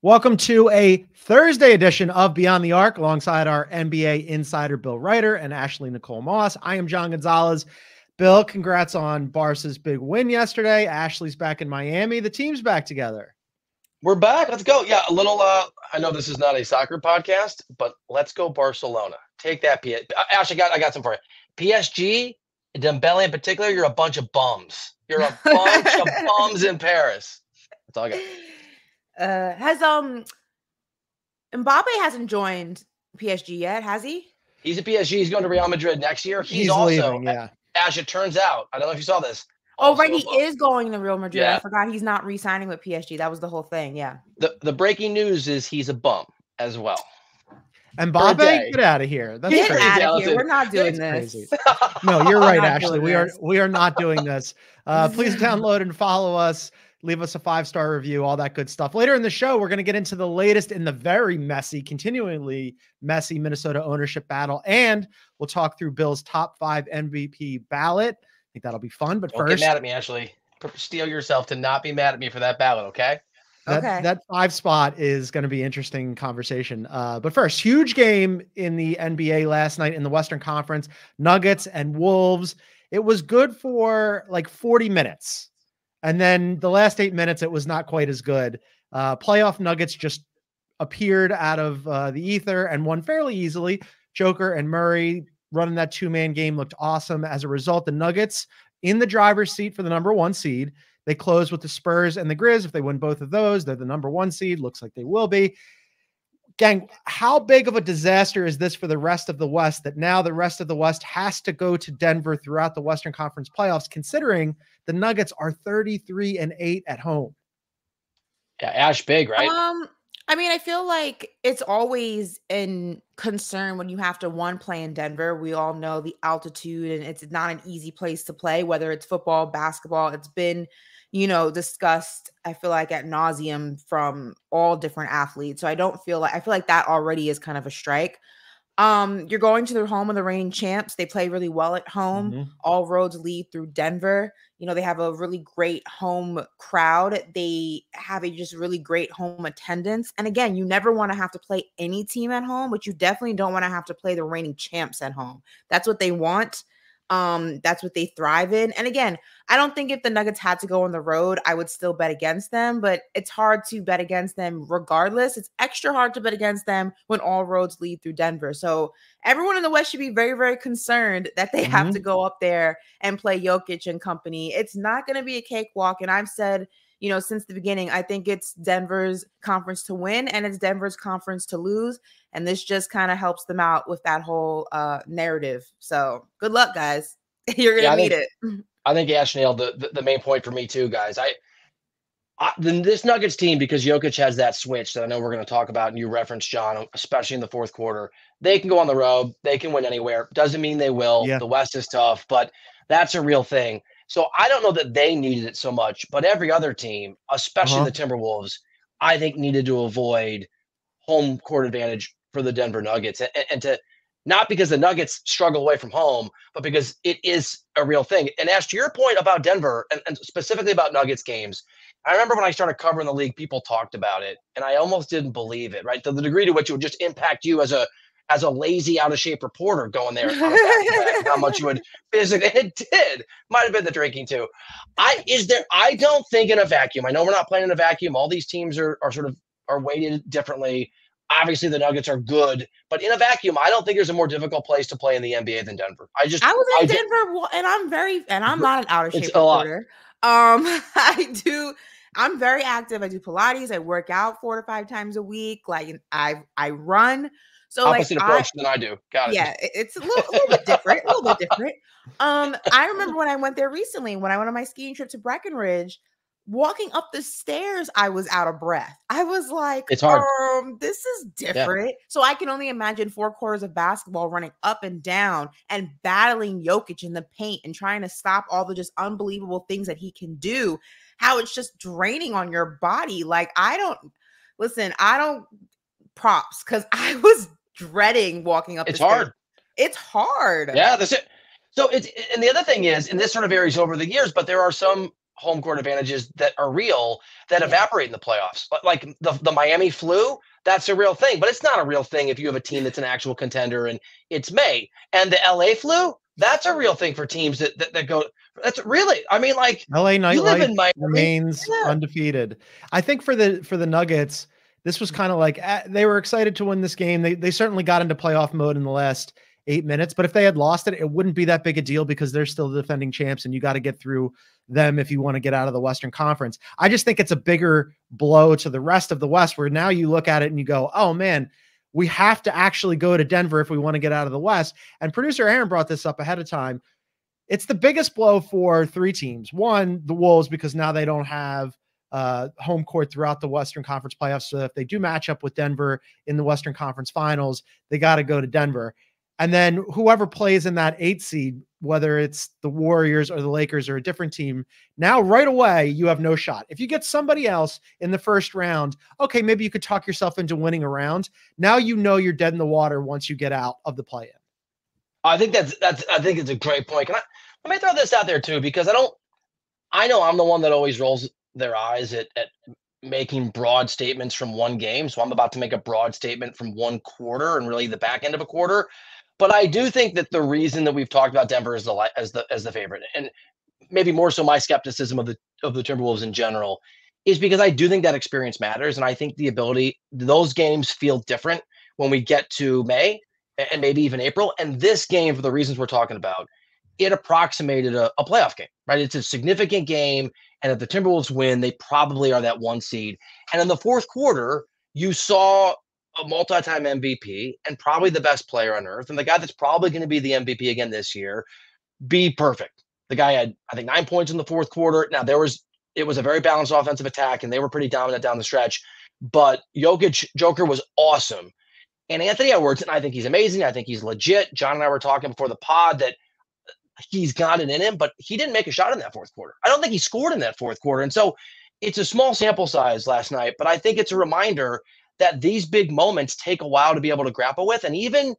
Welcome to a Thursday edition of Beyond the Arc alongside our NBA insider Bill Ryder and Ashley Nicole Moss. I am John Gonzalez. Bill, congrats on Barca's big win yesterday. Ashley's back in Miami. The team's back together. We're back. Let's go. Yeah, a little, I know this is not a soccer podcast, but let's go Barcelona. Take that, Ash, I got some for you. PSG, Dembele in particular, you're a bunch of bums. You're a bunch of bums in Paris. That's all I got. Has Mbappe hasn't joined PSG yet, has he? He's at PSG. He's going to Real Madrid next year. He's also leaving, yeah. Ash, it turns out, I don't know if you saw this. Oh, right, he is going to Real Madrid. Yeah. I forgot he's not re-signing with PSG. That was the whole thing, yeah. The breaking news is he's a bum as well. Mbappe, get out of here. That's get crazy. out of here. We're not doing this. No, you're right, Ashley. We are not doing this. Please download and follow us. Leave us a 5-star review, all that good stuff. Later in the show, we're going to get into the latest in the very messy, continually messy Minnesota ownership battle, and we'll talk through Bill's top 5 MVP ballot. I think that'll be fun. But don't first, get mad at me, Ashley. Steel yourself to not be mad at me for that ballot, okay? That 5 spot is going to be interesting conversation. But first, huge game in the NBA last night in the Western Conference, Nuggets and Wolves. It was good for like 40 minutes. And then the last 8 minutes, it was not quite as good. Playoff Nuggets just appeared out of the ether and won fairly easily. Joker and Murray running that 2-man game looked awesome. As a result, the Nuggets in the driver's seat for the number 1 seed. They close with the Spurs and the Grizz. If they win both of those, they're the number 1 seed. Looks like they will be. Gang, how big of a disaster is this for the rest of the West that now the rest of the West has to go to Denver throughout the Western Conference playoffs, considering the Nuggets are 33-8 at home? Yeah, Ash, big, right? I mean, I feel like it's always in concern when you have to play in Denver. We all know the altitude, and it's not an easy place to play, whether it's football, basketball. It's been, discussed, I feel like, ad nauseum from all different athletes. So I feel like that already is kind of a strike. You're going to their home of the reigning champs. They play really well at home. Mm-hmm. All roads lead through Denver. They have a really great home crowd. They have a just really great home attendance. And again, you never want to have to play any team at home, but you definitely don't want to have to play the reigning champs at home. That's what they want. That's what they thrive in. And again, I don't think if the Nuggets had to go on the road, I would still bet against them, but it's hard to bet against them regardless. It's extra hard to bet against them when all roads lead through Denver. So everyone in the West should be very, very concerned that they have to go up there and play Jokic and company. It's not going to be a cakewalk. And I've said, since the beginning, I think it's Denver's conference to win and it's Denver's conference to lose. And this just kind of helps them out with that whole narrative. So good luck, guys. You're going to need it. I think Ash nailed the main point for me too, guys. This Nuggets team, because Jokic has that switch that I know we're going to talk about, and you referenced, John, especially in the fourth quarter. They can go on the road. They can win anywhere. Doesn't mean they will. Yeah. The West is tough, but that's a real thing. So I don't know that they needed it so much, but every other team, especially the Timberwolves, I think needed to avoid home court advantage for the Denver Nuggets, and to not because the Nuggets struggle away from home, but because it is a real thing. And as to your point about Denver and specifically about Nuggets games, I remember when I started covering the league, people talked about it, and I almost didn't believe it, right? To the degree to which it would just impact you as a lazy, out of shape reporter going there, on a back-to-back, how much you would physically. It did. Might have been the drinking too. I don't think in a vacuum. I know we're not playing in a vacuum. All these teams are weighted differently. Obviously, the Nuggets are good, but in a vacuum, I don't think there's a more difficult place to play in the NBA than Denver. I was in Denver, and I'm not an out of shape reporter. I'm very active. I do Pilates. I work out 4 to 5 times a week. Like I run. So opposite approach than I do. Got it. Yeah, it's a little bit different. I remember when I went there recently, when I went on my skiing trip to Breckenridge, walking up the stairs, I was out of breath. I was like, it's hard. This is different. Yeah. So I can only imagine 4 quarters of basketball running up and down and battling Jokic in the paint and trying to stop all the just unbelievable things that he can do, how it's just draining on your body. Like, I don't props, because I was dreading walking up the stairs. Hard. It's hard. Yeah, that's it. So and the other thing is, and this sort of varies over the years, but there are some home court advantages that are real that evaporate in the playoffs. Like the Miami flu, that's a real thing, but it's not a real thing if you have a team that's an actual contender and it's May. And the LA flu, that's a real thing for teams that go. That's really, I mean, like LA you live Nightlight in Miami, remains undefeated. I think for the Nuggets, this was kind of like they were excited to win this game. They certainly got into playoff mode in the last 8 minutes, but if they had lost it, it wouldn't be that big a deal because they're still the defending champs and you got to get through them if you want to get out of the Western Conference. I just think it's a bigger blow to the rest of the West, where now you look at it and you go, oh man, we have to actually go to Denver if we want to get out of the West. And producer Aaron brought this up ahead of time. It's the biggest blow for 3 teams. One, the Wolves, because now they don't have home court throughout the Western Conference playoffs. So if they do match up with Denver in the Western Conference finals, they got to go to Denver. And then whoever plays in that 8 seed, whether it's the Warriors or the Lakers or a different team, now right away, you have no shot. If you get somebody else in the first round, okay, maybe you could talk yourself into winning a round. Now you know you're dead in the water once you get out of the play-in. I think I think it's a great point. Let me throw this out there too, because I know I'm the one that always rolls their eyes at making broad statements from one game. So I'm about to make a broad statement from one quarter and really the back end of a quarter. But I do think that the reason that we've talked about Denver as the favorite, and maybe more so my skepticism of the Timberwolves in general, is because I do think that experience matters, and I think those games feel different when we get to May and maybe even April. And this game, for the reasons we're talking about, it approximated a playoff game, right? It's a significant game, and if the Timberwolves win, they probably are that 1 seed. And in the fourth quarter, you saw a multi-time MVP and probably the best player on earth, and the guy that's probably going to be the MVP again this year, be perfect. The guy had, I think, 9 points in the fourth quarter. Now it was a very balanced offensive attack, and they were pretty dominant down the stretch. But Joker was awesome. And Anthony Edwards, and I think he's amazing. I think he's legit. John and I were talking before the pod that he's got it in him, but he didn't make a shot in that fourth quarter. I don't think he scored in that fourth quarter. And so it's a small sample size last night, but I think it's a reminder that these big moments take a while to be able to grapple with. And even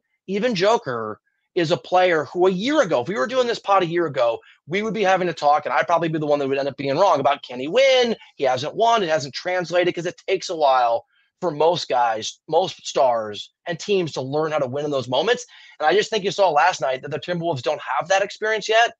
Joker is a player who a year ago, if we were doing this pod a year ago, we would be having to talk, and I'd probably be the one that would end up being wrong about, can he win? He hasn't won. It hasn't translated because it takes a while for most guys, most stars and teams to learn how to win in those moments. And I just think you saw last night that the Timberwolves don't have that experience yet,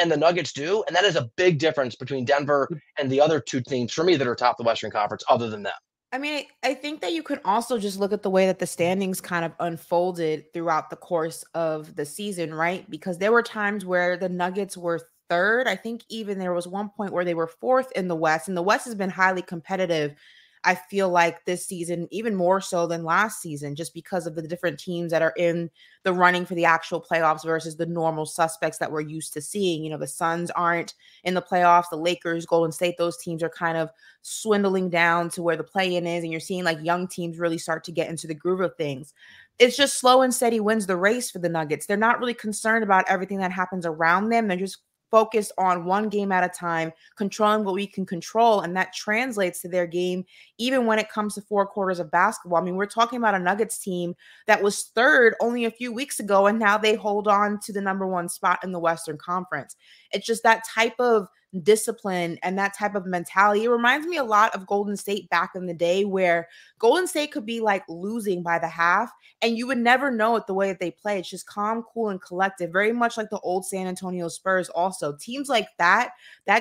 and the Nuggets do. And that is a big difference between Denver and the other 2 teams for me that are top of the Western Conference other than them. I mean, I think that you can also just look at the way that the standings kind of unfolded throughout the course of the season, right? Because there were times where the Nuggets were 3rd. I think even there was one point where they were 4th in the West, and the West has been highly competitive. I feel like this season, even more so than last season, just because of the different teams that are in the running for the actual playoffs versus the normal suspects that we're used to seeing. You know, the Suns aren't in the playoffs, the Lakers, Golden State, those teams are kind of swindling down to where the play-in is, and you're seeing like young teams really start to get into the groove of things. It's just slow and steady wins the race for the Nuggets. They're not really concerned about everything that happens around them. They're just focused on one game at a time, controlling what we can control. And that translates to their game, even when it comes to 4 quarters of basketball. I mean, we're talking about a Nuggets team that was 3rd only a few weeks ago, and now they hold on to the number 1 spot in the Western Conference. It's just that type of discipline and that type of mentality. It reminds me a lot of Golden State back in the day, where Golden State could be like losing by the half and you would never know it the way that they play. It's just calm, cool, and collective, very much like the old San Antonio Spurs. Also, teams like that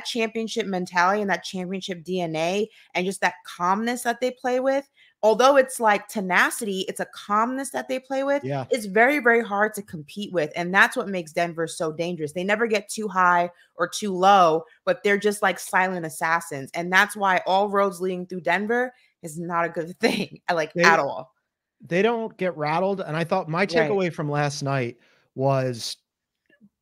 championship mentality and that championship DNA and just that calmness that they play with, although it's like tenacity, it's a calmness that they play with. Yeah. It's very, very hard to compete with. And that's what makes Denver so dangerous. They never get too high or too low, but they're just like silent assassins. And that's why all roads leading through Denver is not a good thing, at all. They don't get rattled. And I thought my takeaway from last night was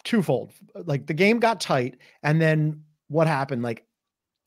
twofold. Like, the game got tight, and then what happened? Like,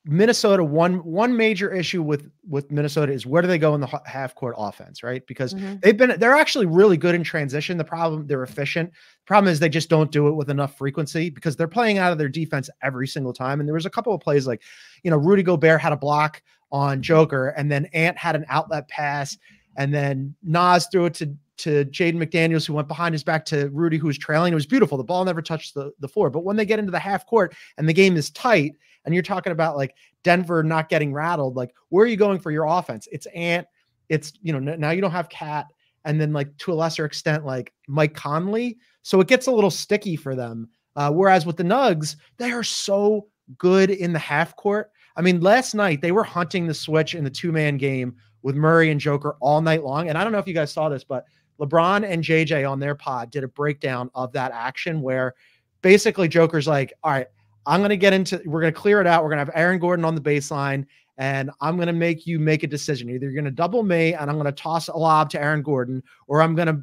Minnesota, one major issue with Minnesota is where do they go in the half court offense, right? Because they're actually really good in transition. They're efficient. The problem is they just don't do it with enough frequency because they're playing out of their defense every single time. And there was a couple of plays like, Rudy Gobert had a block on Joker, and then Ant had an outlet pass, and then Nas threw it to Jaden McDaniels, who went behind his back to Rudy, who was trailing. It was beautiful. The ball never touched the floor. But when they get into the half court and the game is tight And you're talking about like Denver not getting rattled. Like, where are you going for your offense? It's Ant. It's, now you don't have Cat. And then like to a lesser extent, like Mike Conley. So it gets a little sticky for them. Whereas with the Nugs, they are so good in the half court. I mean, last night they were hunting the switch in the 2-man game with Murray and Joker all night long. And I don't know if you guys saw this, but LeBron and JJ on their pod did a breakdown of that action where basically Joker's like, all right, we're going to clear it out. We're going to have Aaron Gordon on the baseline, and I'm going to make you make a decision. Either you're going to double me and I'm going to toss a lob to Aaron Gordon, or I'm going to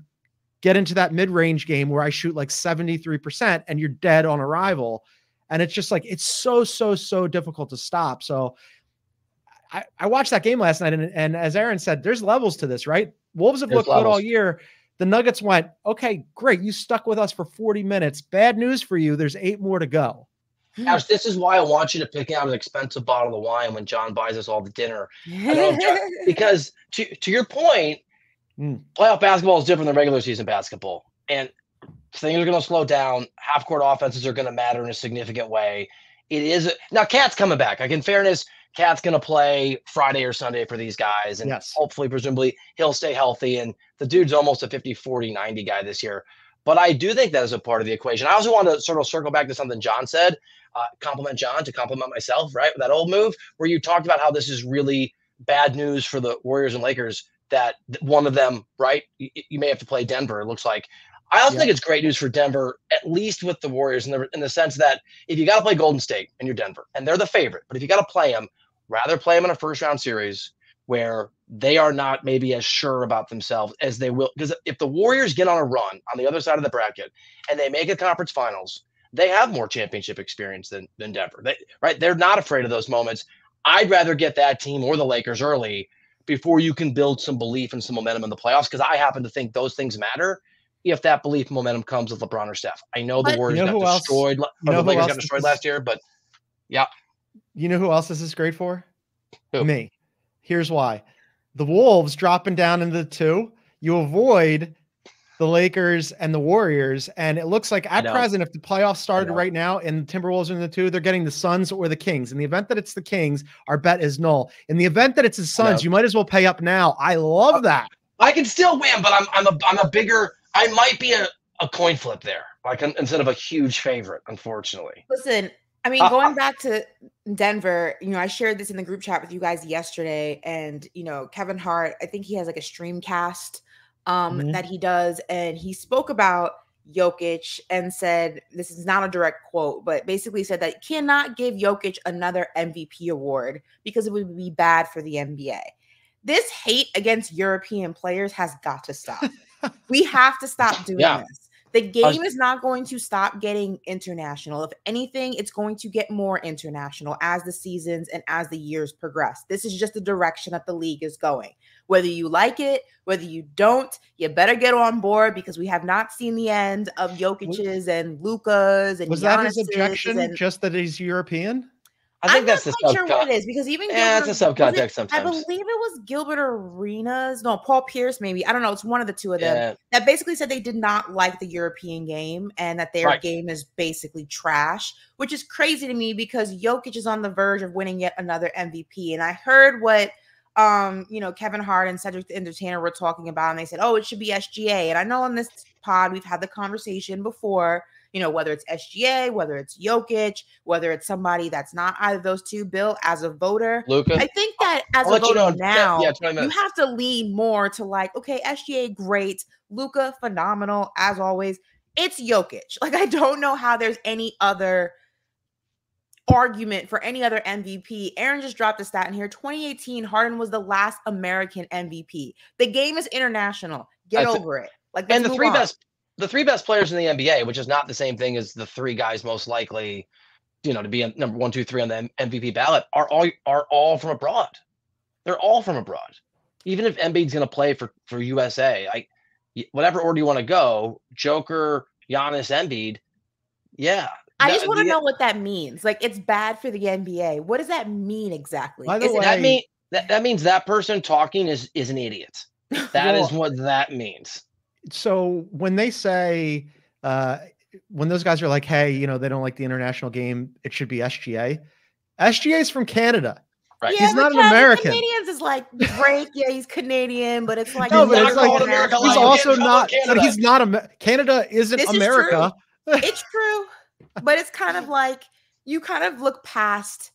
get into that mid-range game where I shoot like 73% and you're dead on arrival. And it's just like, it's so difficult to stop. So I watched that game last night, and as Aaron said, there's levels to this, right? Wolves have looked good all year. The Nuggets went, okay, great. You stuck with us for 40 minutes. Bad news for you. There's 8 more to go. Ash, this is why I want you to pick out an expensive bottle of wine when John buys us all the dinner. I don't know, John, because to your point, playoff basketball is different than regular season basketball. And things are going to slow down. Half-court offenses are going to matter in a significant way. Now, Cat's coming back. Like, in fairness, Cat's going to play Friday or Sunday for these guys. And hopefully, presumably, he'll stay healthy. And the dude's almost a 50, 40, 90 guy this year. But I do think that is a part of the equation. I also want to sort of circle back to something John said, compliment John to compliment myself, right? That old move where you talked about how this is really bad news for the Warriors and Lakers, that one of them, right? You may have to play Denver, it looks like. I also think it's great news for Denver, at least with the Warriors, in the sense that if you got to play Golden State and you're Denver, and they're the favorite, but if you got to play them, rather play them in a first-round series where they are not maybe as sure about themselves as they will. Because if the Warriors get on a run on the other side of the bracket and they make a conference finals, they have more championship experience than Denver. They're not afraid of those moments. I'd rather get that team or the Lakers early before you can build some belief and some momentum in the playoffs, because I happen to think those things matter if that belief momentum comes with LeBron or Steph. I know the Warriors got destroyed, or the Lakers got destroyed last year, but yeah. You know who else this is great for? Who? Me. Here's why. The Wolves dropping down into the 2, you avoid the Lakers and the Warriors. And it looks like at present, if the playoffs started right now and the Timberwolves are in the 2, they're getting the Suns or the Kings. In the event that it's the Kings, our bet is null. In the event that it's the Suns, you might as well pay up now. I love that. I can still win, but I'm a bigger, I might be a coin flip there, like instead of a huge favorite, unfortunately. Listen, I mean, going back to Denver, I shared this in the group chat with you guys yesterday, and Kevin Hart, I think he has like a streamcast that he does, and he spoke about Jokic and said, this is not a direct quote, but basically said that you cannot give Jokic another MVP award because it would be bad for the NBA. This hate against European players has got to stop. We have to stop doing this. The game is not going to stop getting international. If anything, it's going to get more international as the seasons and as the years progress. This is just the direction that the league is going. Whether you like it, whether you don't, you better get on board, because we have not seen the end of Jokic's and Luka's and was that his objection? Just that he's European? I think that's not quite sure what it is, because even it's a subcontext sometimes. I believe it was Gilbert Arenas, Paul Pierce, maybe. I don't know. It's one of the two of them that basically said they did not like the European game and that their game is basically trash, which is crazy to me because Jokic is on the verge of winning yet another MVP. And I heard what Kevin Hart and Cedric the Entertainer were talking about, and they said, it should be SGA. And I know on this pod we've had the conversation before. Whether it's SGA, whether it's Jokic, whether it's somebody that's not either of those two. Bill, as a voter, Luka, I think that as a voter now, you have to lean more to like, okay, SGA, great. Luka, phenomenal, as always. It's Jokic. Like, I don't know how there's any other argument for any other MVP. Aaron just dropped a stat in here. 2018, Harden was the last American MVP. The game is international. Get over it. Like, and the three best players in the NBA, which is not the same thing as the 3 guys most likely, to be number 1, 2, 3 on the MVP ballot, are all from abroad. They're all from abroad. Even if Embiid's going to play for USA, whatever order you want to go, Joker, Giannis, Embiid, I just want to know what that means. Like, it's bad for the NBA. What does that mean exactly? By the way, that means that person talking is an idiot. That is what that means. So when they say, when those guys are like, hey, they don't like the international game, it should be SGA. SGA's from Canada. Right. Yeah, He's not an American. Canadians is like Drake. Yeah, he's Canadian, but it's like No, but not it's like called America. he's You also can't call not. it But he's not. Canada isn't This is America. It's true, but it's kind of like you kind of look past.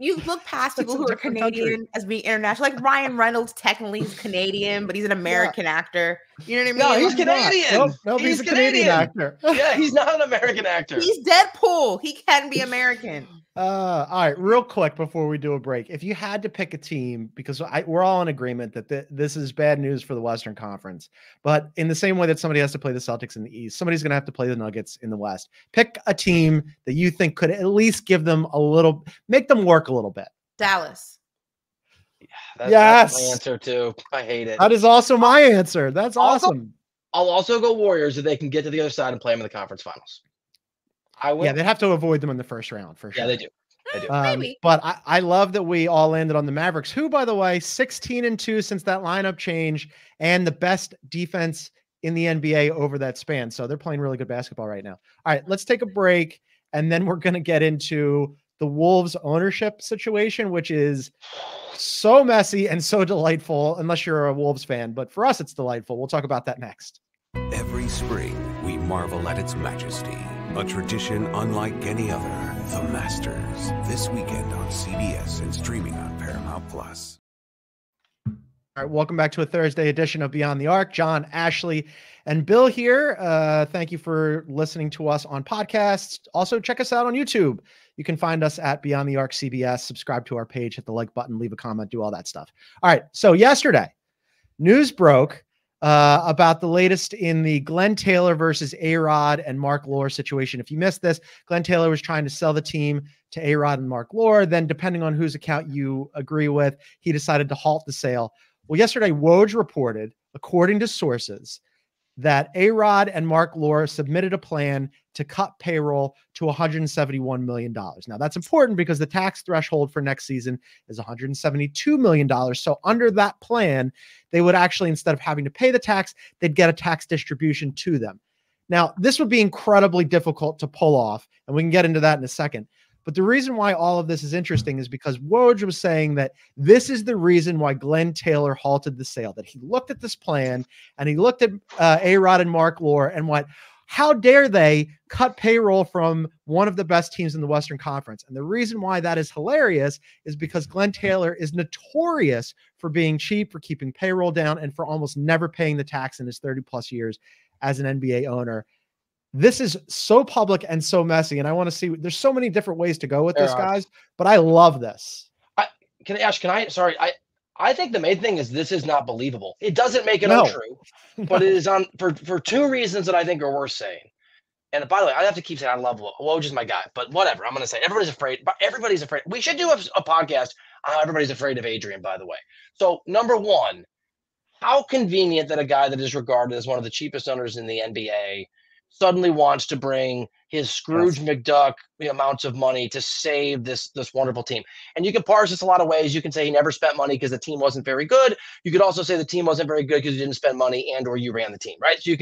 You look past people who are Canadian as being international. Like Ryan Reynolds, technically he's Canadian, but he's an American actor. You know what I mean? No, he's Canadian. Nope, he's a Canadian actor. Yeah, he's not an American actor. He's Deadpool. He can be American. All right, real quick before we do a break, if you had to pick a team, because we're all in agreement that this is bad news for the Western Conference, but in the same way that somebody has to play the Celtics in the East, somebody's going to have to play the Nuggets in the West. Pick a team that you think could at least give them make them work a little bit. Dallas. Yeah, yes, that's my answer too. I hate it. That is also my answer. That's awesome. I'll also go Warriors if they can get to the other side and play them in the conference finals. I will. Yeah, they'd have to avoid them in the first round for sure. Yeah, they do. Maybe. But I love that we all landed on the Mavericks, who, by the way, 16-2 since that lineup change and the best defense in the NBA over that span. So they're playing really good basketball right now. All right, let's take a break, and then we're going to get into the Wolves ownership situation, which is so messy and so delightful, unless you're a Wolves fan. But for us, it's delightful. We'll talk about that next. Every spring, we marvel at its majesty, a tradition unlike any other. The Masters, this weekend on CBS and streaming on Paramount+. All right, welcome back to a Thursday edition of Beyond the Arc. John, Ashley, and Bill here. Thank you for listening to us on podcasts. Also, check us out on YouTube. You can find us at Beyond the Arc CBS. Subscribe to our page, hit the like button, leave a comment, do all that stuff. All right, so yesterday, news broke about the latest in the Glenn Taylor versus A-Rod and Mark Lore situation. If you missed this, Glenn Taylor was trying to sell the team to A-Rod and Mark Lore. Then, depending on whose account you agree with, he decided to halt the sale. Well, yesterday, Woj reported, according to sources, that A-Rod and Mark Lore submitted a plan to cut payroll to $171 million. Now, that's important because the tax threshold for next season is $172 million. So under that plan, they would actually, instead of having to pay the tax, they'd get a tax distribution to them. Now, this would be incredibly difficult to pull off, and we can get into that in a second. But the reason why all of this is interesting is because Woj was saying that this is the reason why Glenn Taylor halted the sale, that he looked at this plan and he looked at A-Rod and Mark Lore and how dare they cut payroll from one of the best teams in the Western Conference? And the reason why that is hilarious is because Glenn Taylor is notorious for being cheap, for keeping payroll down, and for almost never paying the tax in his 30 plus years as an NBA owner. This is so public and so messy. And I want to see, there's so many different ways to go with this, guys, but I love this. I think the main thing is this is not believable. It doesn't make it untrue, but it is on for two reasons that I think are worth saying. And by the way, I have to keep saying I love Woj is my guy, but whatever. I'm going to say everybody's afraid. We should do a podcast on how everybody's afraid of Adrian, by the way. So number one, how convenient that a guy that is regarded as one of the cheapest owners in the NBA suddenly wants to bring his Scrooge McDuck amounts of money to save this wonderful team. And you can parse this a lot of ways. You can say he never spent money because the team wasn't very good. You could also say the team wasn't very good because you didn't spend money and or you ran the team, right? So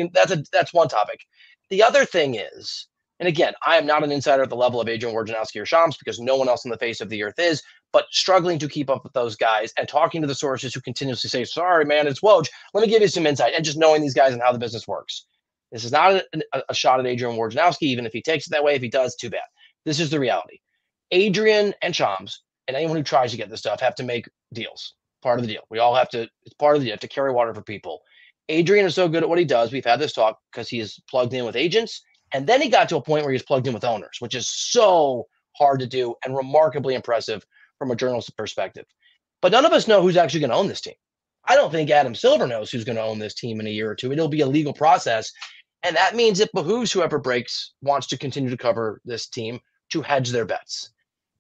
that's one topic. The other thing is, and again, I am not an insider at the level of Adrian Wojnarowski or Shams because no one else on the face of the earth is, but struggling to keep up with those guys and talking to the sources who continuously say, sorry, man, it's Woj. Let me give you some insight, and just knowing these guys and how the business works. This is not a shot at Adrian Wojnarowski, even if he takes it that way. If he does, too bad. This is the reality. Adrian and Shams and anyone who tries to get this stuff have to make deals. Part of the deal. We all have to, it's part of the deal. You have to carry water for people. Adrian is so good at what he does. We've had this talk because he is plugged in with agents. And then he got to a point where he's plugged in with owners, which is so hard to do and remarkably impressive from a journalistic perspective. But none of us know who's actually going to own this team. I don't think Adam Silver knows who's going to own this team in a year or two. It'll be a legal process. And that means it behooves whoever wants to continue to cover this team to hedge their bets.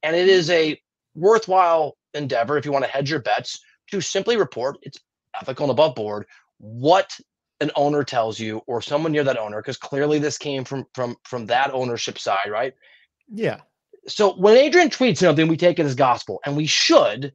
And it is a worthwhile endeavor, if you want to hedge your bets, to simply report, it's ethical and above board, what an owner tells you or someone near that owner, because clearly this came from that ownership side, right? Yeah. So when Adrian tweets something, we take it as gospel, and we should.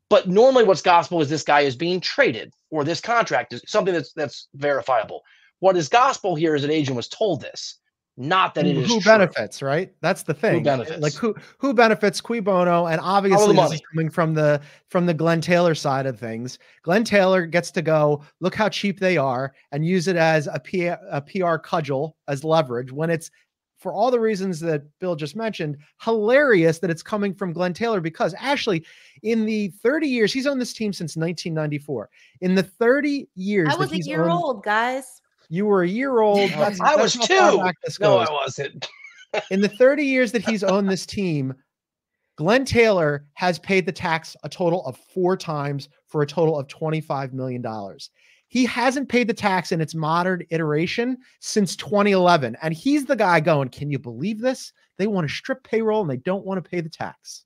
But normally what's gospel is this guy is being traded, or this contract is something that's verifiable. What is gospel here is that Adrian was told this. Not that it is who true. benefits, right? That's the thing. Who benefits? Like who benefits? Cui bono? And obviously, this is coming from the Glenn Taylor side of things. Glenn Taylor gets to go look how cheap they are and use it as a PR cudgel as leverage when it's, for all the reasons that Bill just mentioned, hilarious that it's coming from Glenn Taylor, because Ashley, in the 30 years, he's on this team since 1994. In the 30 years, I was a year old, guys. You were a year old. I was 2. No, I wasn't. In the 30 years that he's owned this team, Glenn Taylor has paid the tax a total of 4 times for a total of $25 million. He hasn't paid the tax in its modern iteration since 2011. And he's the guy going, can you believe this? They want to strip payroll and they don't want to pay the tax.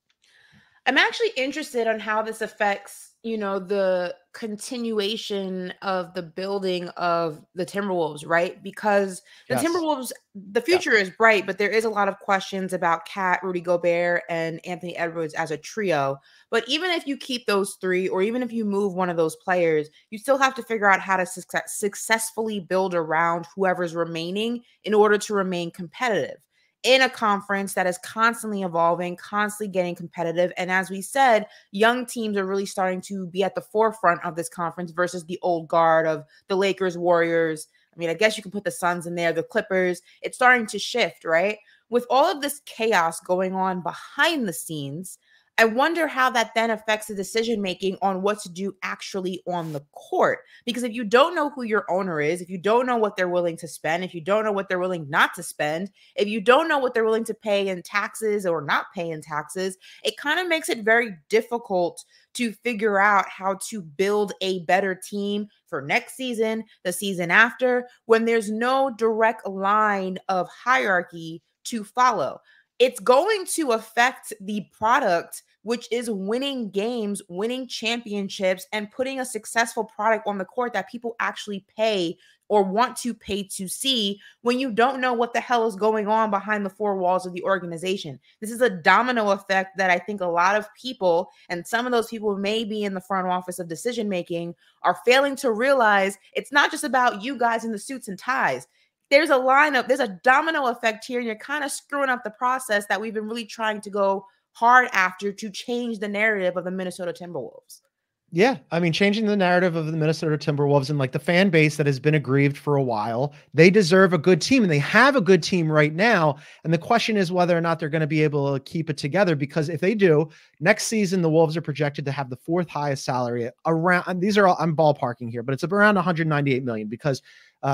I'm actually interested on how this affects, the continuation of the building of the Timberwolves, right? Because the Timberwolves, the future is bright, but there is a lot of questions about Cat, Rudy Gobert, and Anthony Edwards as a trio. But even if you keep those 3, or even if you move one of those players, you still have to figure out how to successfully build around whoever's remaining in order to remain competitive in a conference that is constantly evolving, constantly getting competitive. And as we said, young teams are really starting to be at the forefront of this conference versus the old guard of the Lakers, Warriors. I mean, I guess you can put the Suns in there, the Clippers. It's starting to shift, right? With all of this chaos going on behind the scenes, I wonder how that then affects the decision-making on what to do actually on the court. Because if you don't know who your owner is, if you don't know what they're willing to spend, if you don't know what they're willing not to spend, if you don't know what they're willing to pay in taxes or not pay in taxes, it kind of makes it very difficult to figure out how to build a better team for next season, the season after, when there's no direct line of hierarchy to follow. It's going to affect the product, which is winning games, winning championships, and putting a successful product on the court that people actually pay or want to pay to see when you don't know what the hell is going on behind the 4 walls of the organization. This is a domino effect that I think a lot of people, and some of those people may be in the front office of decision-making, are failing to realize it's not just about you guys in the suits and ties. There's a domino effect here, and you're kind of screwing up the process that we've been really trying to go hard after to change the narrative of the Minnesota Timberwolves. Yeah, I mean, changing the narrative of the Minnesota Timberwolves and like the fan base that has been aggrieved for a while, they deserve a good team, and they have a good team right now. And the question is whether or not they're going to be able to keep it together, because if they do, next season, the Wolves are projected to have the 4th highest salary around, and these are all, I'm ballparking here, but it's around $198 million, because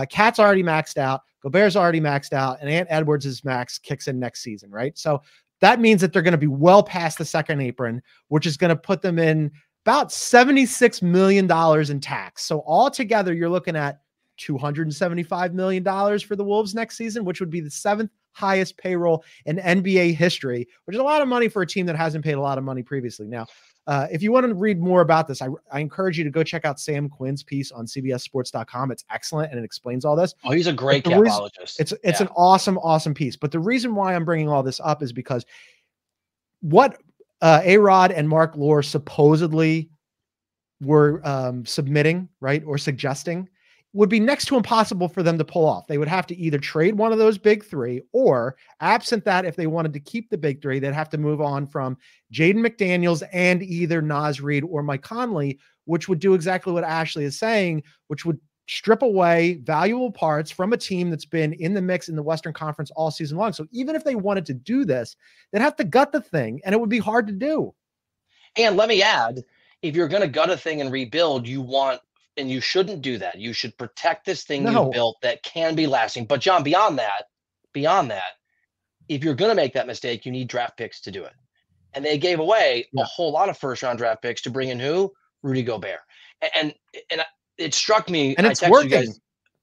Cat's already maxed out, Gobert's already maxed out, and Ant Edwards' max kicks in next season, right? So that means that they're going to be well past the second apron, which is going to put them in about $76 million in tax. So altogether, you're looking at $275 million for the Wolves next season, which would be the 7th highest payroll in NBA history, which is a lot of money for a team that hasn't paid a lot of money previously. Now, if you want to read more about this, I encourage you to go check out Sam Quinn's piece on CBSSports.com. It's excellent, and it explains all this. Oh, he's a great capologist. It's an awesome piece. But the reason why I'm bringing all this up is because what A-Rod and Mark Lore supposedly were submitting, right, or suggesting, would be next to impossible for them to pull off. They would have to either trade one of those big 3, or absent that, if they wanted to keep the big 3, they'd have to move on from Jaden McDaniels and either Naz Reid or Mike Conley, which would do exactly what Ashley is saying, which would strip away valuable parts from a team that's been in the mix in the Western Conference all season long. So even if they wanted to do this, they'd have to gut the thing, and it would be hard to do. And let me add, if you're going to gut a thing and rebuild, and you shouldn't do that. You should protect this thing you built that can be lasting. But John, beyond that, if you're going to make that mistake, you need draft picks to do it. And they gave away a whole lot of first-round draft picks to bring in who? Rudy Gobert. And it struck me. And it's working. You guys,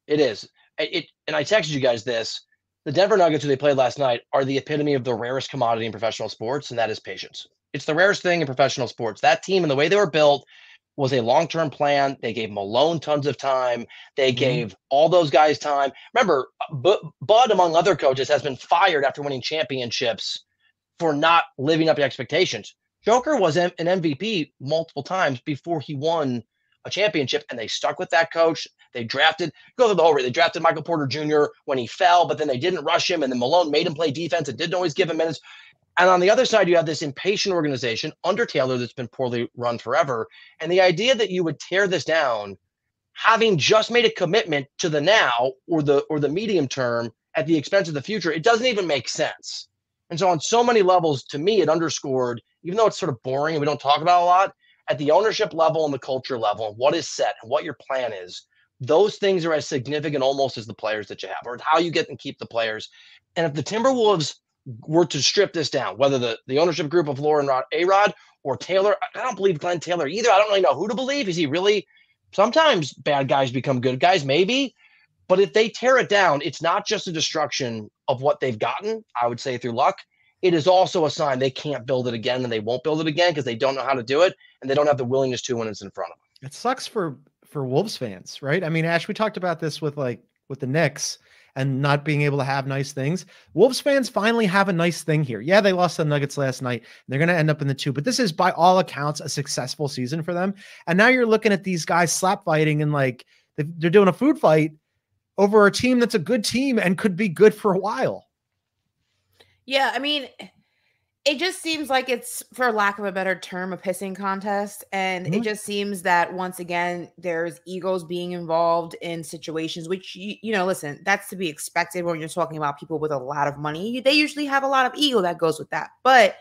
it is. And I texted you guys this. The Denver Nuggets, who they played last night, are the epitome of the rarest commodity in professional sports, and that is patience. It's the rarest thing in professional sports. That team and the way they were built was a long-term plan. They gave Malone tons of time. They gave all those guys time. Remember, Bud, among other coaches, has been fired after winning championships for not living up to expectations. Joker was an MVP multiple times before he won a championship, and they stuck with that coach. They drafted, go through the whole, they drafted Michael Porter Jr. when he fell, but then they didn't rush him, and then Malone made him play defense and didn't always give him minutes. And on the other side, you have this impatient organization under Taylor that's been poorly run forever. And the idea that you would tear this down, having just made a commitment to the now or the medium term at the expense of the future, it doesn't even make sense. And so on so many levels, to me, it underscored, even though it's sort of boring and we don't talk about a lot, at the ownership level and the culture level, what is set and what your plan is, those things are as significant almost as the players that you have, or how you get and keep the players. And if the Timberwolves were to strip this down, whether the ownership group of Laura and A-Rod or Taylor, I don't believe Glenn Taylor either. I don't really know who to believe. Is he really? Sometimes bad guys become good guys, maybe. But if they tear it down, it's not just a destruction of what they've gotten, I would say through luck. It is also a sign they can't build it again, and they won't build it again because they don't know how to do it, and they don't have the willingness to when it's in front of them. It sucks for Wolves fans, right? I mean, Ash, we talked about this with the Knicks and not being able to have nice things. Wolves fans finally have a nice thing here. Yeah, they lost the Nuggets last night. They're going to end up in the 2, but this is by all accounts a successful season for them. And now you're looking at these guys slap fighting and they're doing a food fight over a team that's a good team and could be good for a while. Yeah, I mean, it just seems like it's, for lack of a better term, a pissing contest. And it just seems that once again, there's egos being involved in situations, which, listen, that's to be expected when you're talking about people with a lot of money. They usually have a lot of ego that goes with that. But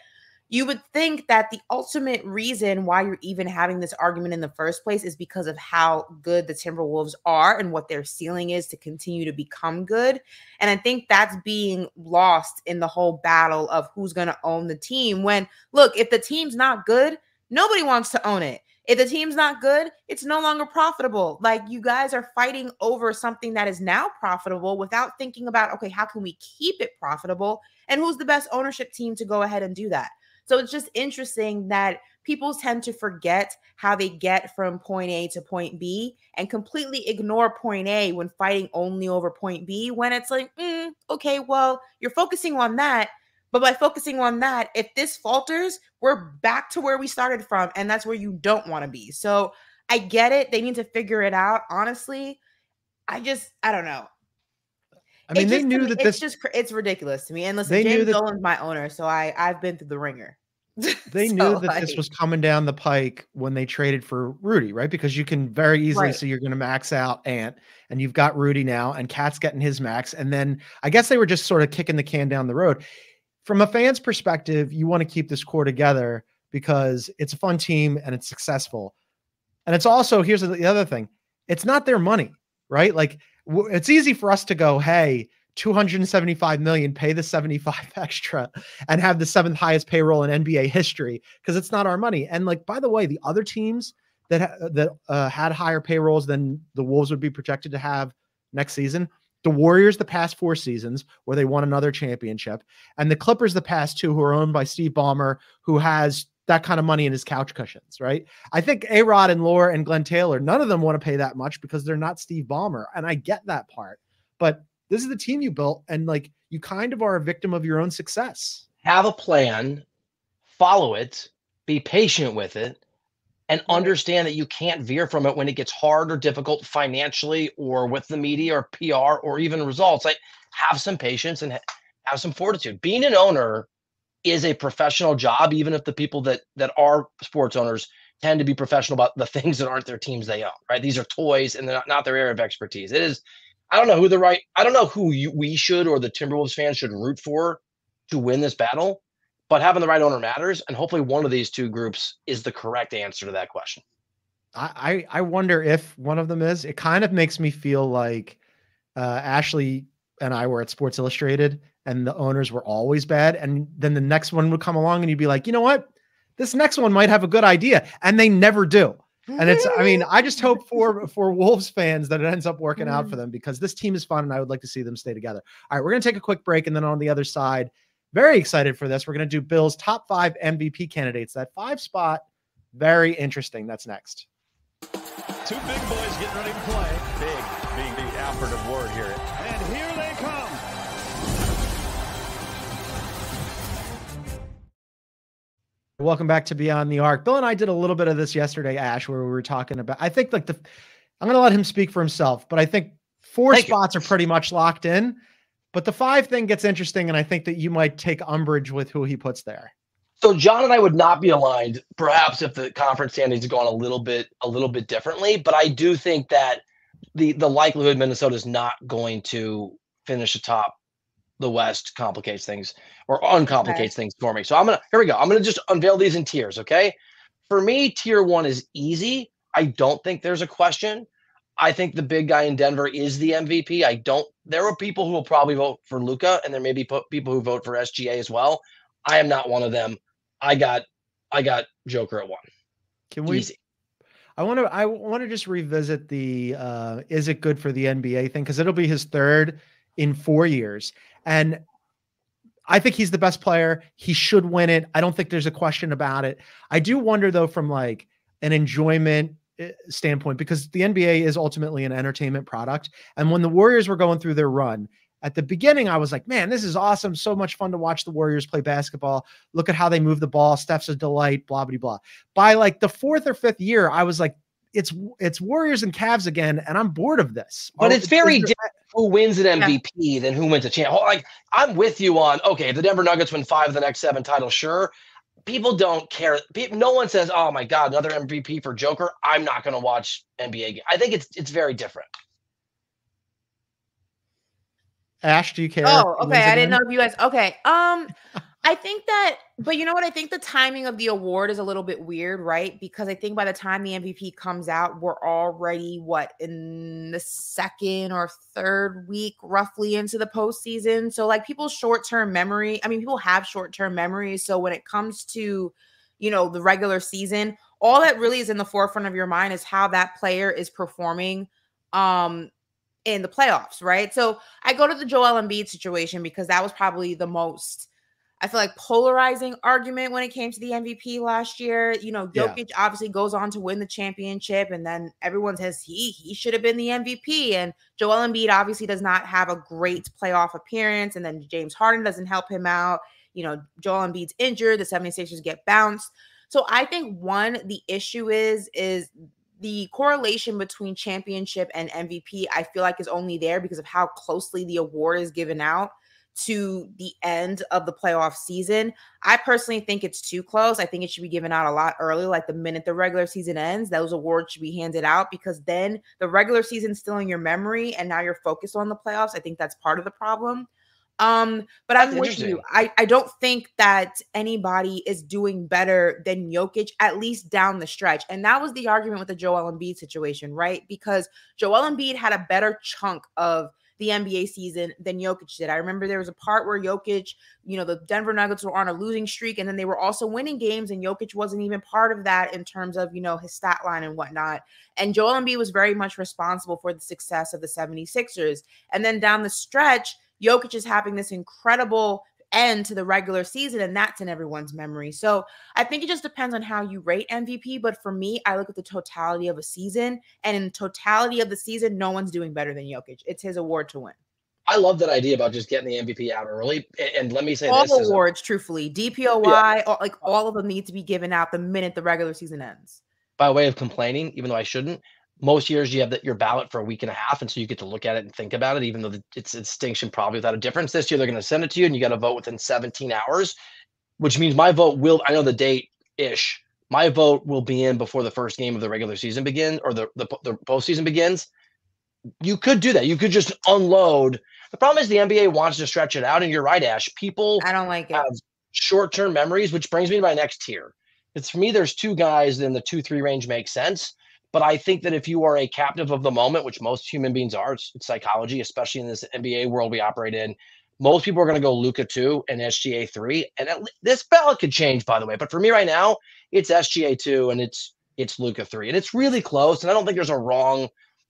you would think that the ultimate reason why you're even having this argument in the first place is because of how good the Timberwolves are and what their ceiling is to continue to become good. And I think that's being lost in the whole battle of who's going to own the team. When, look, if the team's not good, nobody wants to own it. If the team's not good, it's no longer profitable. Like, you guys are fighting over something that is now profitable without thinking about, okay, how can we keep it profitable? And who's the best ownership team to go ahead and do that? So it's just interesting that people tend to forget how they get from point A to point B and completely ignore point A when fighting only over point B, when it's like, okay, well, you're focusing on that. But by focusing on that, if this falters, we're back to where we started from. And that's where you don't want to be. So I get it. They need to figure it out. Honestly, I don't know. I mean, they knew that it's ridiculous to me. And listen, James Dolan's my owner, so I've been through the ringer. They knew that this was coming down the pike when they traded for Rudy, right? Because you can very easily see you're going to max out Ant, and you've got Rudy now, and Cat's getting his max. And then I guess they were just sort of kicking the can down the road. From a fan's perspective, you want to keep this core together because it's a fun team and it's successful. And it's also, here's the other thing, it's not their money, right? Like, it's easy for us to go, hey, $275 million, pay the 75 extra and have the 7th highest payroll in NBA history because it's not our money. And by the way, the other teams that had higher payrolls than the Wolves would be projected to have next season, the Warriors the past 4 seasons where they won another championship, and the Clippers the past 2 who are owned by Steve Ballmer, who has that kind of money in his couch cushions, right? I think A-Rod and Laura and Glenn Taylor, none of them want to pay that much because they're not Steve Ballmer. And I get that part, but this is the team you built, and you kind of are a victim of your own success. Have a plan, follow it, be patient with it, and understand that you can't veer from it when it gets hard or difficult financially or with the media or PR or even results. Have some patience and have some fortitude. Being an owner is a professional job, even if the people that are sports owners tend to be professional about the things that aren't their teams they own, right? These are toys and they're not their area of expertise. It is. I don't know who we should or the Timberwolves fans should root for to win this battle, but having the right owner matters. And hopefully one of these two groups is the correct answer to that question. I wonder if one of them is. It kind of makes me feel like Ashley and I were at Sports Illustrated and the owners were always bad. And then the next one would come along and you'd be like, you know what? This next one might have a good idea. And they never do. And I just hope for Wolves fans that it ends up working out for them because this team is fun and I would like to see them stay together. All right, we're going to take a quick break. And then on the other side, very excited for this. We're going to do Bill's top 5 MVP candidates. That 5 spot, very interesting. That's next. 2 big boys getting ready to play. Big being the operative word here. And here they come. Welcome back to Beyond the Arc. Bill and I did a little bit of this yesterday, Ash, where we were talking about, I think like I'm going to let him speak for himself, but I think four spots are pretty much locked in, but the 5 thing gets interesting. And I think that you might take umbrage with who he puts there. So John and I would not be aligned, perhaps if the conference standings had gone a little bit differently, but I do think that the likelihood Minnesota is not going to finish atop the West complicates things or uncomplicates things for me. So here we go. I'm going to just unveil these in tiers. Okay. For me, tier 1 is easy. I don't think there's a question. I think the big guy in Denver is the MVP. There are people who will probably vote for Luka, and there may be people who vote for SGA as well. I am not one of them. I got Joker at 1. Can we? Easy. I want to just revisit the is it good for the NBA thing, because it'll be his 3rd in 4 years. And I think he's the best player. He should win it. I don't think there's a question about it. I do wonder, though, from like an enjoyment standpoint, because the NBA is ultimately an entertainment product. And when the Warriors were going through their run, at the beginning, I was like, man, this is awesome. So much fun to watch the Warriors play basketball. Look at how they move the ball. Steph's a delight, blah, blah, blah. By like the 4th or 5th year, I was like, it's Warriors and Cavs again, and I'm bored of this. But it's very different who wins an MVP than who wins a champ. Like, I'm with you on, okay, if the Denver Nuggets win 5 of the next 7 titles, sure. People don't care. No one says, oh my God, another MVP for Joker. I'm not going to watch NBA game. I think it's very different. Ash, do you care? Oh, okay. I didn't know if you guys. Okay. I think that, but you know what? I think the timing of the award is a little bit weird, right? Because I think by the time the MVP comes out, we're already in the 2nd or 3rd week, roughly into the postseason. So like people's short-term memory, I mean, people have short-term memories. So when it comes to, the regular season, all that really is in the forefront of your mind is how that player is performing, in the playoffs, right? So I go to the Joel Embiid situation because that was probably the most, I feel like, polarizing argument when it came to the MVP last year. Jokic obviously goes on to win the championship, and then everyone says he should have been the MVP. And Joel Embiid obviously does not have a great playoff appearance, and then James Harden doesn't help him out. Joel Embiid's injured, the 76ers get bounced. So I think the issue is the correlation between championship and MVP, I feel like, is only there because of how closely the award is given out to the end of the playoff season. I personally think it's too close. I think it should be given out a lot earlier, like the minute the regular season ends, those awards should be handed out, because then the regular season's still in your memory and now you're focused on the playoffs. I think that's part of the problem. But I'm with you. I don't think that anybody is doing better than Jokic, at least down the stretch. And that was the argument with the Joel Embiid situation, right? Because Joel Embiid had a better chunk of the NBA season than Jokic did. I remember there was a part where Jokic, the Denver Nuggets were on a losing streak, and then they were also winning games, and Jokic wasn't even part of that in terms of, his stat line and whatnot. And Joel Embiid was very much responsible for the success of the 76ers. And then down the stretch, Jokic is having this incredible end to the regular season, and that's in everyone's memory. So I think it just depends on how you rate MVP. But for me, I look at the totality of a season, and in the totality of the season, no one's doing better than Jokic. It's his award to win. I love that idea about just getting the MVP out early. And let me say all the awards, truthfully, DPOY, all of them need to be given out the minute the regular season ends. By way of complaining, even though I shouldn't, most years you have your ballot for a week and a half, and so you get to look at it and think about it, even though it's a distinction probably without a difference. This year they're going to send it to you, and you got to vote within 17 hours, which means my vote will, I know the date-ish, my vote will be in before the first game of the regular season begins, or the postseason begins. You could do that. You could just unload. The problem is the NBA wants to stretch it out, and you're right, Ash. People I don't like have short-term memories, which brings me to my next tier. It's, for me, there's 2 guys in the 2-3 range makes sense. But I think that if you are a captive of the moment, which most human beings are, it's psychology, especially in this NBA world we operate in, most people are going to go Luka 2 and SGA 3. And this ballot could change, by the way. But for me right now, it's SGA 2 and it's Luka 3. And it's really close. And I don't think there's a wrong.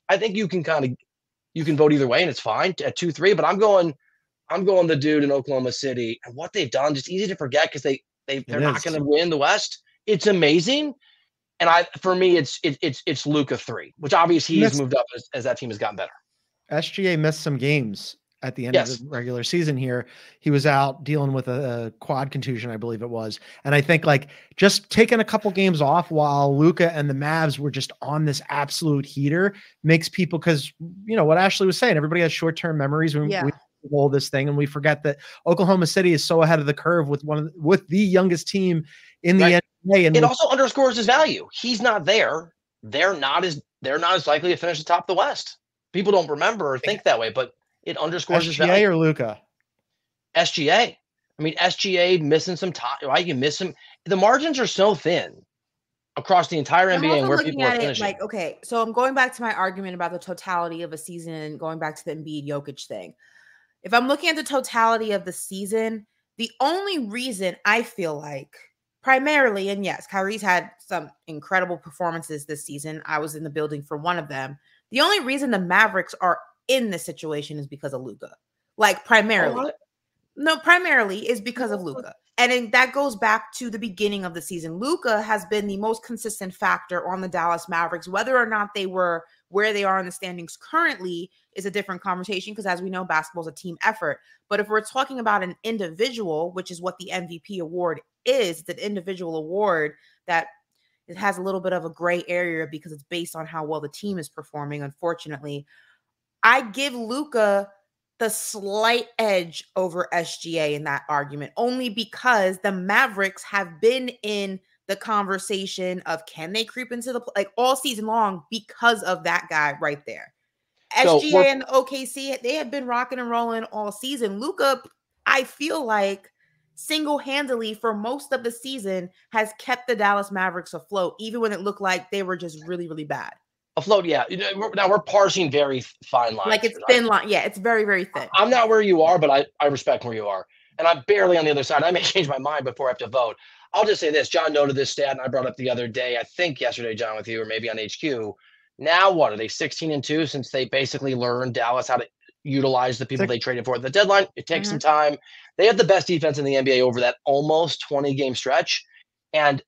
I think you can vote either way, and it's fine at 2-3. But I'm going the dude in Oklahoma City, and what they've done, just easy to forget, because they're not going to win the West. It's amazing. And for me, it's Luka 3, which obviously he's moved up as that team has gotten better. SGA missed some games at the end of the regular season here. He was out dealing with a quad contusion, I believe it was. And I think like just taking a couple games off while Luka and the Mavs were just on this absolute heater makes people, because you know what Ashley was saying, everybody has short-term memories when we roll this thing, and we forget that Oklahoma City is so ahead of the curve with with the youngest team in the NBA. And it also underscores his value. He's not there. They're not as likely to finish the top of the West. People don't remember or think that way, but it underscores his value. SGA or Luka? SGA. I mean, SGA missing some time, right? You miss him. The margins are so thin across the entire NBA and where people are finishing. Like, okay, so I'm going back to my argument about the totality of a season and going back to the Embiid Jokic thing. If I'm looking at the totality of the season, the only reason I feel like primarily, and yes, Kyrie's had some incredible performances this season. I was in the building for one of them. The only reason the Mavericks are in this situation is because of Luka. Like primarily. No, primarily is because of Luka. And that goes back to the beginning of the season. Luka has been the most consistent factor on the Dallas Mavericks. Whether or not they were where they are in the standings currently is a different conversation, because as we know, basketball is a team effort. But if we're talking about an individual, which is what the MVP award is, it's an individual award that it has a little bit of a gray area because it's based on how well the team is performing, unfortunately. I give Luka the slight edge over SGA in that argument, only because the Mavericks have been in the conversation of can they creep into the like all season long because of that guy right there. SGA and OKC, they have been rocking and rolling all season. Luka, I feel like single-handedly for most of the season has kept the Dallas Mavericks afloat, even when it looked like they were just really, really bad. Afloat, yeah. Now we're parsing very fine lines. Like it's thin line. Yeah, it's very, very thin. I'm not where you are, but I respect where you are. And I'm barely on the other side. I may change my mind before I have to vote. I'll just say this. John noted this stat, and I brought up the other day, I think yesterday, John, with you, or maybe on HQ. Now what? Are they 16-2 since they basically learned Dallas how to utilize the people they traded for at the deadline? It takes some time. They have the best defense in the NBA over that almost 20-game stretch. And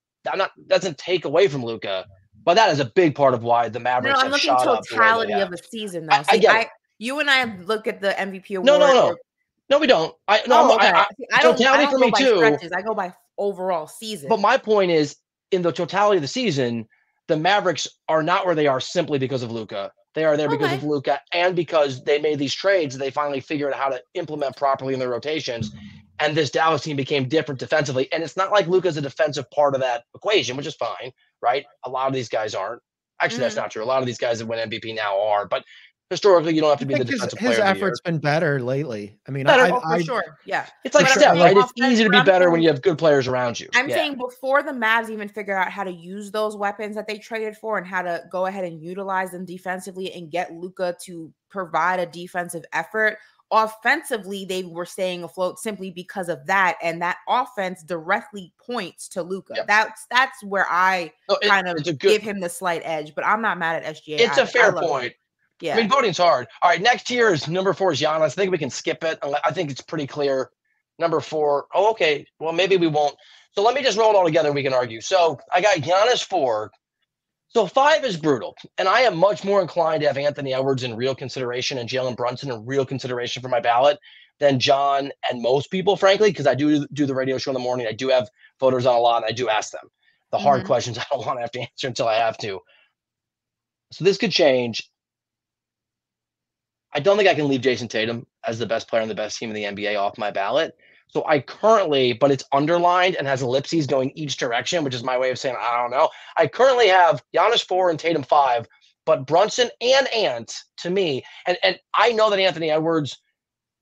doesn't take away from Luka. But that is a big part of why the Mavericks have shot up. Totality of a season, though. I get it. You and I look at the MVP award. No, we don't. I don't for me too. Stretches. I go by overall season. But my point is, in the totality of the season, the Mavericks are not where they are simply because of Luka. They are there because of Luka and because they made these trades. They finally figured out how to implement properly in their rotations. And this Dallas team became different defensively. And it's not like Luka's a defensive part of that equation, which is fine, right? A lot of these guys aren't. Actually, that's not true. A lot of these guys that win MVP now are. But historically, you don't have to be the defensive player. His effort's been better lately. I mean, for sure. Yeah. It's like Steph, right? It's easy to be better when you have good players around you. I'm saying before the Mavs even figure out how to use those weapons that they traded for and how to go ahead and utilize them defensively and get Luka to provide a defensive effort, offensively, they were staying afloat simply because of that. And that offense directly points to Luka. Yep. That's where I give him the slight edge, but I'm not mad at SGA. It's a fair point. Yeah. I mean, voting's hard. All right, next tier is number 4 is Giannis. I think we can skip it. I think it's pretty clear. Number 4. Oh, okay. Well, maybe we won't. So let me just roll it all together and we can argue. So I got Giannis 4. So 5 is brutal. And I am much more inclined to have Anthony Edwards in real consideration and Jalen Brunson in real consideration for my ballot than John and most people, frankly, because I do the radio show in the morning. I do have voters on a lot, and I do ask them the hard questions I don't want to have to answer until I have to. So this could change. I don't think I can leave Jason Tatum as the best player on the best team in the NBA off my ballot. So I currently, but it's underlined and has ellipses going each direction, which is my way of saying, I don't know. I currently have Giannis 4 and Tatum 5, but Brunson and Ant to me, and I know that Anthony Edwards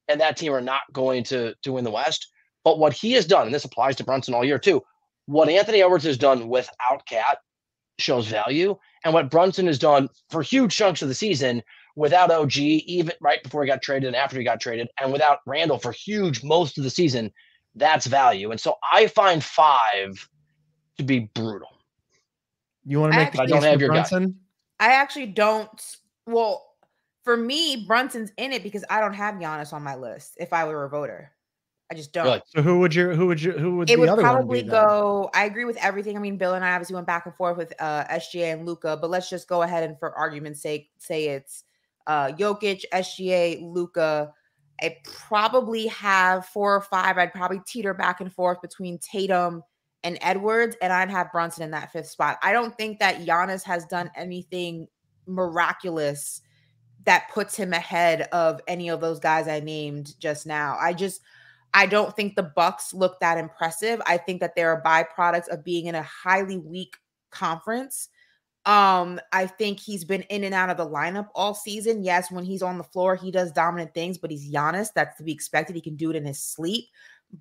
and that team are not going to win the West, but what he has done, and this applies to Brunson all year too, what Anthony Edwards has done without Cat shows value, and what Brunson has done for huge chunks of the season without OG, even right before he got traded and after he got traded, and without Randall for huge most of the season, that's value. And so I find 5 to be brutal. You want to make the case for Brunson? I actually don't. Well, for me, Brunson's in it because I don't have Giannis on my list if I were a voter. I just don't. Really? So who would it would probably go? I agree with everything. I mean, Bill and I obviously went back and forth with SGA and Luka, but let's just go ahead and for argument's sake say it's Jokic, SGA, Luka, I probably have 4 or 5. I'd probably teeter back and forth between Tatum and Edwards, and I'd have Brunson in that 5th spot. I don't think that Giannis has done anything miraculous that puts him ahead of any of those guys I named just now. I don't think the Bucks look that impressive. I think that they're a byproduct of being in a highly weak conference. I think he's been in and out of the lineup all season. Yes, when he's on the floor, he does dominant things, but he's Giannis. That's to be expected. He can do it in his sleep.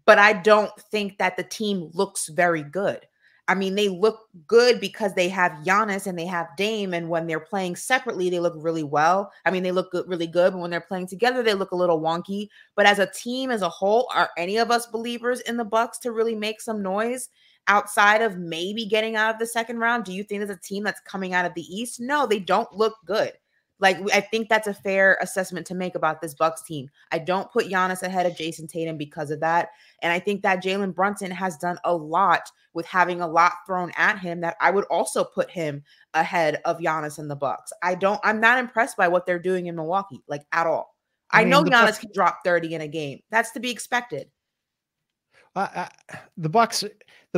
But I don't think that the team looks very good. I mean, they look good because they have Giannis and they have Dame, and when they're playing separately, they look really well. I mean, they look good, really good, but when they're playing together, they look a little wonky. But as a team, as a whole, are any of us believers in the Bucks to really make some noise outside of maybe getting out of the 2nd round? Do you think there's a team that's coming out of the East? No, they don't look good. Like, I think that's a fair assessment to make about this Bucks team. I don't put Giannis ahead of Jason Tatum because of that. And I think that Jalen Brunson has done a lot with having a lot thrown at him that I would also put him ahead of Giannis and the Bucks. I'm not impressed by what they're doing in Milwaukee, like, at all. I know Giannis can drop 30 in a game. That's to be expected. The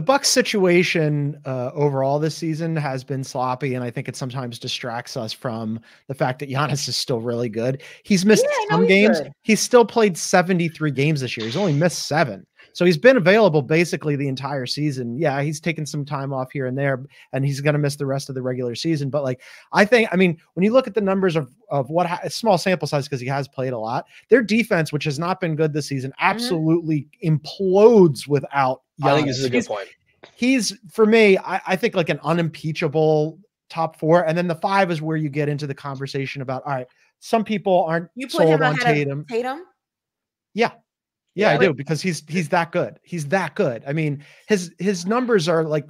Bucks situation overall this season has been sloppy, and I think it sometimes distracts us from the fact that Giannis is still really good. He's missed some games. Good. He's still played 73 games this year. He's only missed 7. So he's been available basically the entire season. Yeah, he's taken some time off here and there, and he's going to miss the rest of the regular season. But like, I mean, when you look at the numbers of what small sample size, because he has played a lot, their defense, which has not been good this season, absolutely implodes without Giannis. I think this is a good point. He's, for me, I think like an unimpeachable top 4. And then the 5 is where you get into the conversation about, all right, some people aren't sold on Tatum. Yeah, I do, because he's that good. He's that good. I mean, his numbers are like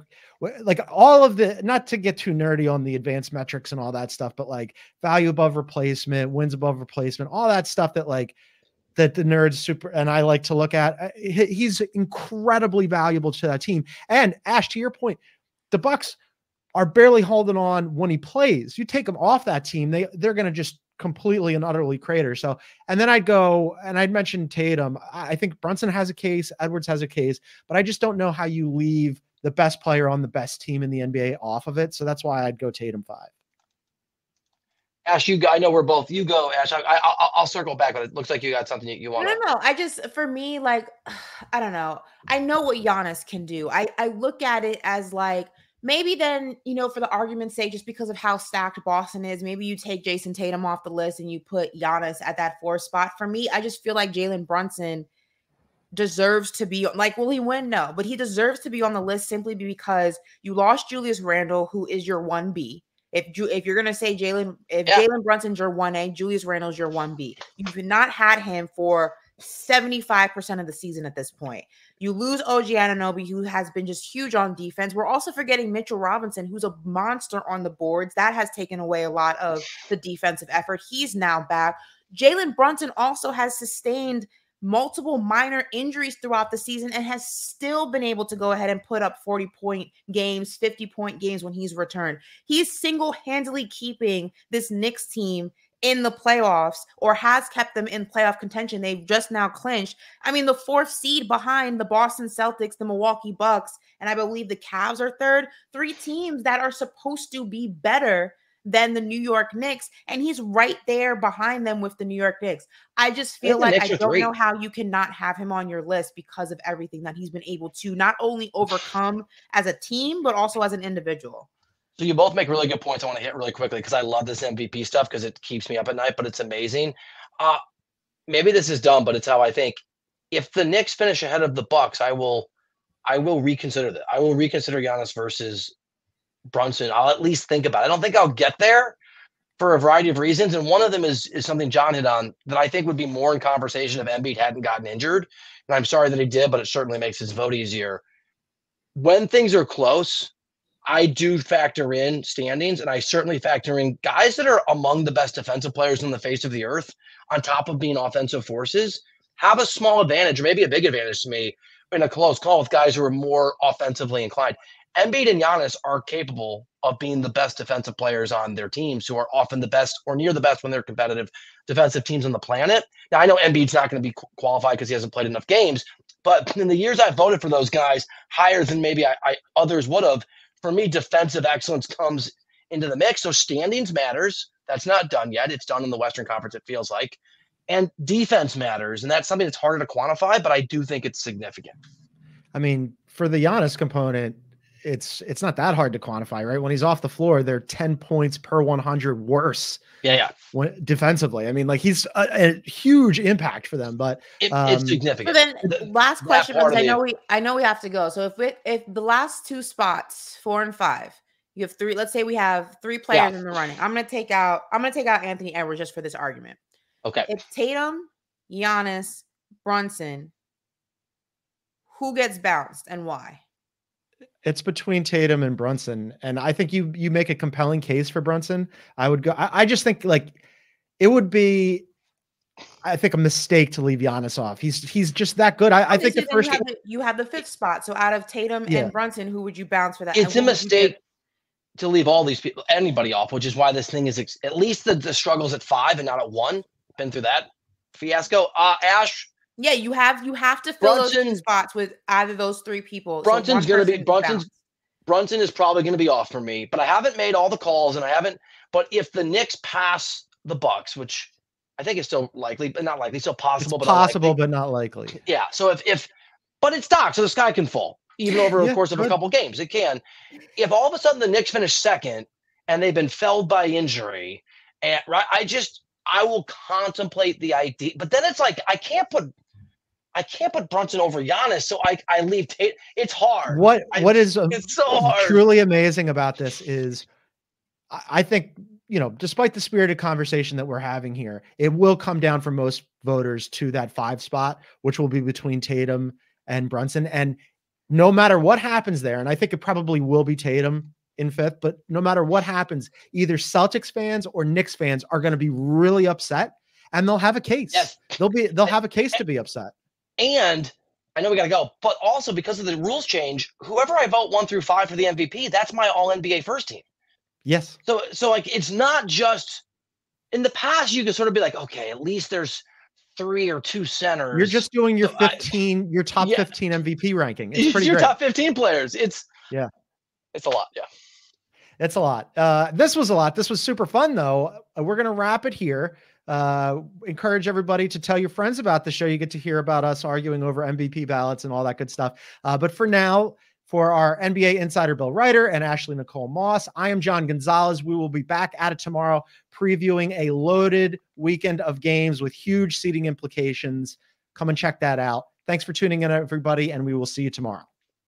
all of the, not to get too nerdy on the advanced metrics and all that stuff, but like value above replacement, wins above replacement, all that stuff that like that the nerds super and I like to look at. He's incredibly valuable to that team. And Ash, to your point, the Bucks are barely holding on when he plays. You take him off that team, they're going to just completely and utterly crater. So, and then I'd go and I'd mention Tatum. I think Brunson has a case, Edwards has a case, but I just don't know how you leave the best player on the best team in the NBA off of it. So that's why I'd go Tatum 5. Ash, I know we're both. You go, Ash. I'll circle back, but it looks like you got something you want. No. I just, for me, like, I don't know. I know what Giannis can do. I look at it as like, maybe then, for the argument's sake, just because of how stacked Boston is, maybe you take Jason Tatum off the list and you put Giannis at that 4th spot. For me, I just feel like Jalen Brunson deserves to be, like, will he win? No, but he deserves to be on the list simply because you lost Julius Randle, who is your 1B. If you're going to say Jalen Brunson's your 1A, Julius Randle's your 1B. You've not had him for 75% of the season at this point. You lose OG Anunoby, who has been just huge on defense. We're also forgetting Mitchell Robinson, who's a monster on the boards. That has taken away a lot of the defensive effort. He's now back. Jalen Brunson also has sustained multiple minor injuries throughout the season and has still been able to go ahead and put up 40-point games, 50-point games when he's returned. He's single-handedly keeping this Knicks team in the playoffs, or has kept them in playoff contention. They've just now clinched. I mean, the 4th seed behind the Boston Celtics, the Milwaukee Bucks, and I believe the Cavs are 3rd. 3 teams that are supposed to be better than the New York Knicks, and he's right there behind them with the New York Knicks. I just feel like I don't know how you cannot have him on your list because of everything that he's been able to not only overcome as a team, but also as an individual. So you both make really good points I want to hit really quickly because I love this MVP stuff because it keeps me up at night, but it's amazing. Maybe this is dumb, but it's how I think. If the Knicks finish ahead of the Bucks, I will reconsider that. I will reconsider Giannis versus Brunson. I'll at least think about it. I don't think I'll get there for a variety of reasons, and one of them is something John hit on that I think would be more in conversation if Embiid hadn't gotten injured. And I'm sorry that he did, but it certainly makes his vote easier. When things are close, I do factor in standings, and I certainly factor in guys that are among the best defensive players on the face of the earth, on top of being offensive forces, have a small advantage, or maybe a big advantage to me in a close call with guys who are more offensively inclined. Embiid and Giannis are capable of being the best defensive players on their teams, who are often the best or near the best when they're competitive defensive teams on the planet. Now, I know Embiid's not going to be qualified because he hasn't played enough games, but in the years I've voted for those guys higher than maybe others would have, for me, defensive excellence comes into the mix. So standings matters. That's not done yet. It's done in the Western Conference, it feels like. And defense matters, and that's something that's harder to quantify, but I do think it's significant. I mean, for the Giannis component, it's not that hard to quantify, right? When he's off the floor, they're 10 points per 100 worse. Yeah. Defensively, I mean, like he's a huge impact for them, but it's significant. So then, last question, because I know we have to go. So if the last two spots, 4 and 5, you have 3. Let's say we have 3 players in the running. I'm gonna take out Anthony Edwards just for this argument. Okay. If Tatum, Giannis, Brunson, who gets bounced and why? It's between Tatum and Brunson, and I think you make a compelling case for Brunson. I would go. I just think like it would be, I think, a mistake to leave Giannis off. He's just that good. I think the first you have the 5th spot. So out of Tatum and Brunson, who would you bounce for that? It's a mistake to leave all these people, anybody off, which is why this thing is at least the struggles at 5 and not at 1. Been through that fiasco. Ash. Yeah, you have to fill those 2 spots with either those 3 people. Brunson's going to be Brunson is probably going to be off for me, but I haven't made all the calls and I haven't. But if the Knicks pass the Bucks, which I think is still likely, but not likely, still possible, it's possible, but not likely. Yeah. So but it's dark, so the sky can fall even over the course of a couple games. It can. If all of a sudden the Knicks finish 2nd and they've been felled by injury, and I will contemplate the idea, but then it's like I can't put Brunson over Giannis, so I leave Tate. It's hard. It's so hard. Truly amazing about this is I think, despite the spirited conversation that we're having here, it will come down for most voters to that 5 spot, which will be between Tatum and Brunson. And no matter what happens there, and I think it probably will be Tatum in 5th, but no matter what happens, either Celtics fans or Knicks fans are going to be really upset, and they'll have a case. Yes. They'll have a case to be upset. And I know we got to go, but also because of the rules change, whoever I vote 1 through 5 for the MVP, that's my all NBA first team. Yes. So like, it's not just in the past, you could sort of be like, okay, at least there's 3 or 2 centers. You're just doing your top 15 MVP ranking. It's pretty your great. Top 15 players. It's a lot. Yeah. It's a lot. This was a lot. This was super fun though. We're going to wrap it here. Encourage everybody to tell your friends about the show. You get to hear about us arguing over MVP ballots and all that good stuff. But for now, for our NBA Insider Bill Writer and Ashley Nicole Moss, I am John Gonzalez. We will be back at it tomorrow, previewing a loaded weekend of games with huge seeding implications. Come and check that out. Thanks for tuning in, everybody, and we will see you tomorrow.